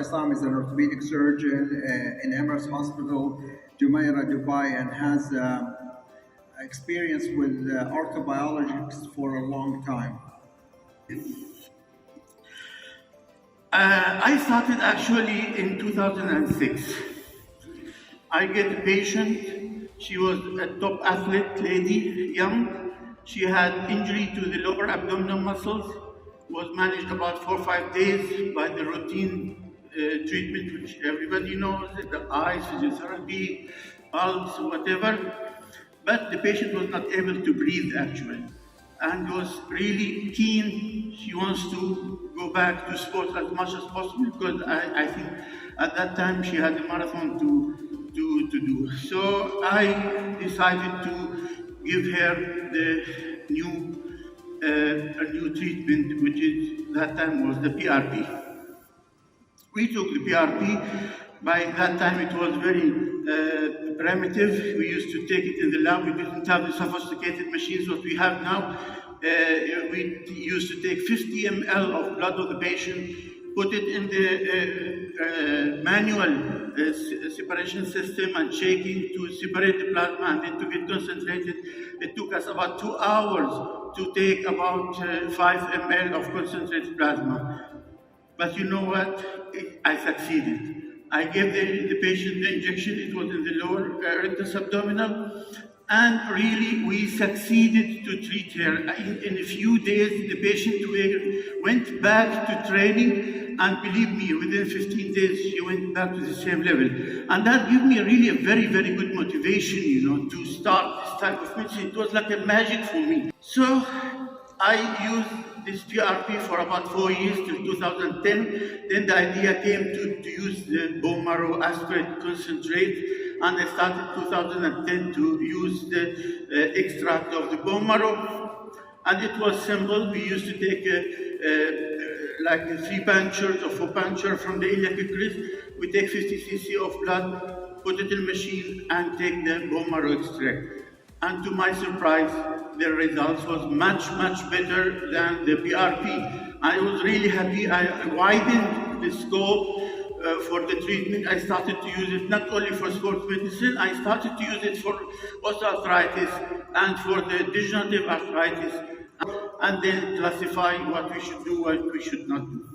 عصام is an orthopedic surgeon in Emirates Hospital, Jumeirah, Dubai, and has experience with orthobiologics for a long time. I started actually in 2006. I get a patient. She was a top athlete lady, young. She had injury to the lower abdominal muscles, was managed about 4 or 5 days by the routine treatment, which everybody knows, the eyes, physiotherapy, valves, whatever. But the patient was not able to breathe actually, and was really keen. She wants to go back to sports as much as possible, because I think at that time she had a marathon to do. So I decided to give her the a new treatment, which is that time was the PRP. We took the PRP. By that time it was very primitive. We used to take it in the lab. We didn't have the sophisticated machines that we have now. We used to take 50 ml of blood of the patient, put it in the manual separation system and shaking to separate the plasma, and then to get concentrated. It took us about 2 hours to take about 5 ml of concentrated plasma. But you know what? I succeeded. I gave the patient the injection. It was in the lower rectus abdominal, and really we succeeded to treat her. In a few days, the patient went back to training, and believe me, within 15 days, she went back to the same level. And that gave me really a very, very good motivation, to start this type of medicine. It was like a magic for me. So I used this PRP for about 4 years till 2010. Then the idea came to use the bone marrow aspirate concentrate, and I started 2010 to use the extract of the bone marrow. And it was simple. We used to take like 3 punctures or 4 punctures from the iliac crest. We take 50 cc of blood, put it in the machine, and take the bone marrow extract. And to my surprise, the results was much, much better than the PRP. I was really happy. I widened the scope for the treatment. I started to use it not only for sports medicine, I started to use it for osteoarthritis and for the degenerative arthritis, and then classify what we should do, what we should not do.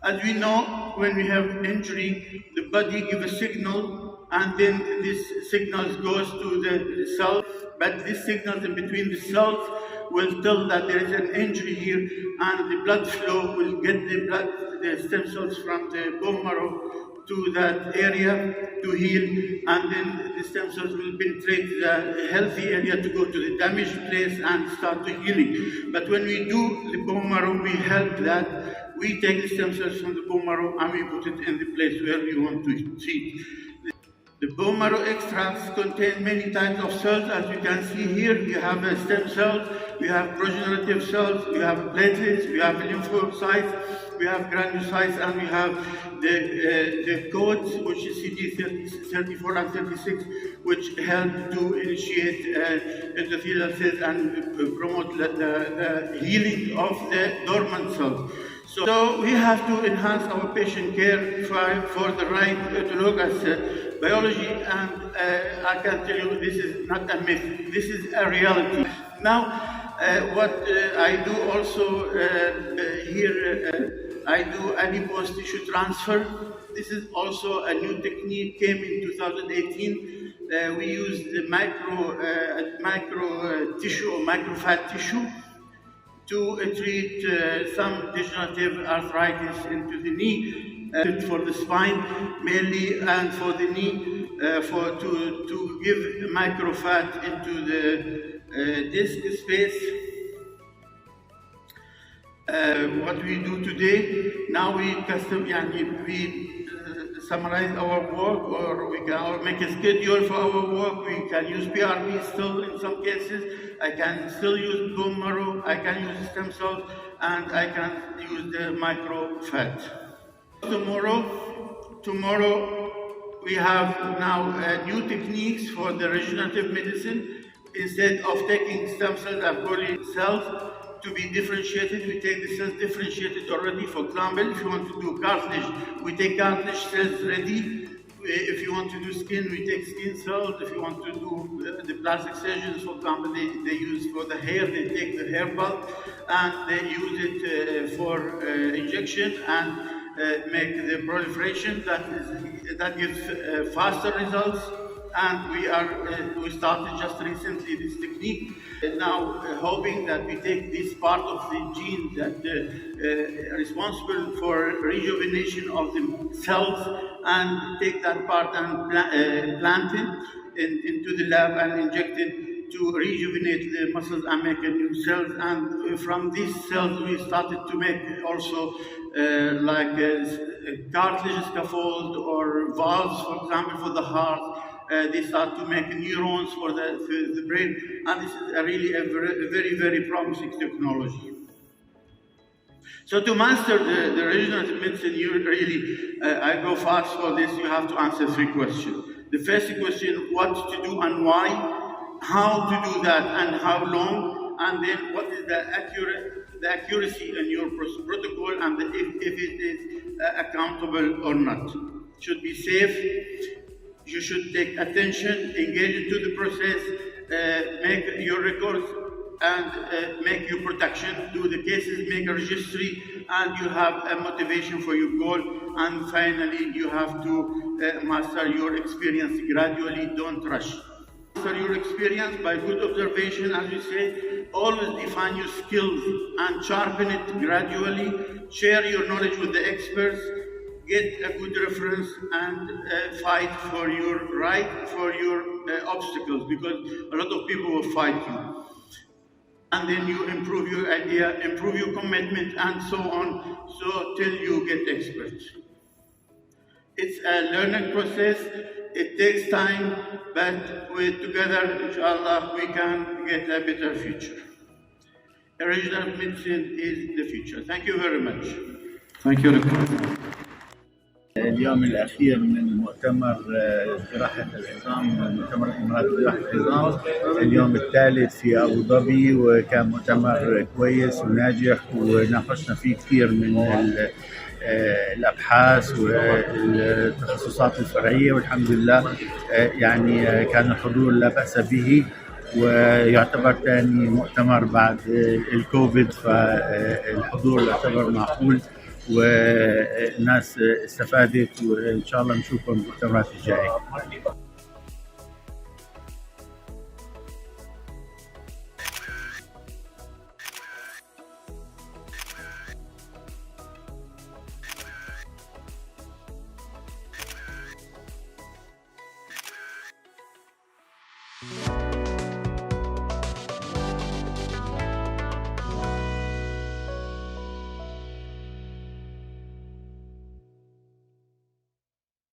As we know, when we have injury, the body gives a signal, and then this signal goes to the cell, but this signal in between the cells will tell that there is an injury here, and the blood flow will get the stem cells from the bone marrow to that area to heal, and then the stem cells will penetrate the healthy area to go to the damaged place and start to healing. But when we do the bone marrow, we help that. We take the stem cells from the bone marrow and we put it in the place where we want to treat. The bone marrow extracts contain many types of cells. As you can see here, you have stem cells, we have progenitive cells, we have platelets, we have lymphocytes, we have granulocytes, and we have the codes, which is CD34 and 36, which help to initiate endothelial cells and promote the healing of the dormant cells. So we have to enhance our patient care for the right autologous biology, and I can tell you this is not a myth, this is a reality. Now, what I do also here, I do adipose tissue transfer. This is also a new technique, came in 2018. We use the micro tissue or microfat tissue to treat some degenerative arthritis into the knee, for the spine mainly, and for the knee, to give microfat into the disc space. What we do today, now we summarize our work, or we can make a schedule for our work. We can use PRP still in some cases. I can still use bone marrow, I can use stem cells, and I can use the microfat. Tomorrow we have now new techniques for the regenerative medicine. Instead of taking stem cells and body cells, to be differentiated, we take the cells differentiated already. For example, if you want to do cartilage, we take cartilage cells ready. If you want to do skin, we take skin cells. If you want to do the plastic surgeons, for example, they use for the hair, they take the hair bulb and they use it for injection and make the proliferation. That gives faster results. And we started just recently this technique. Now hoping that we take this part of the gene that responsible for rejuvenation of the cells and take that part and plant it into the lab and inject it to rejuvenate the muscles and make a new cells. And from these cells we started to make also like cartilage scaffold or valves, for example, for the heart. They start to make neurons for the brain, and this is really a very, very promising technology. So to master the regenerative medicine, you really, I go fast for this, you have to answer 3 questions. The first question, what to do and why, how to do that and how long, and then what is the accuracy in your protocol, and if it is accountable or not. Should be safe. You should take attention, engage into the process, make your records and make your protection, do the cases, make a registry, and you have a motivation for your goal. And finally, you have to master your experience gradually, don't rush. Master your experience by good observation, as we say, always define your skills and sharpen it gradually, share your knowledge with the experts, get a good reference and fight for your right, for your obstacles, because a lot of people will fight you. And then you improve your idea, improve your commitment, and so on, so till you get experts. It's a learning process, it takes time, but together, inshallah, we can get a better future. Regenerative medicine is the future. Thank you very much. Thank you, Dr. اليوم الأخير من مؤتمر جراحة العظام، مؤتمر الإمارات لجراحة العظام، اليوم الثالث في أبو ظبي، وكان مؤتمر كويس وناجح وناقشنا فيه كثير من الأبحاث والتخصصات الفرعية، والحمد لله يعني كان الحضور لا بأس به، ويعتبر ثاني مؤتمر بعد الكوفيد، فالحضور يعتبر معقول والناس استفادت، وإن شاء الله نشوفكم بالمؤتمرات الجاية.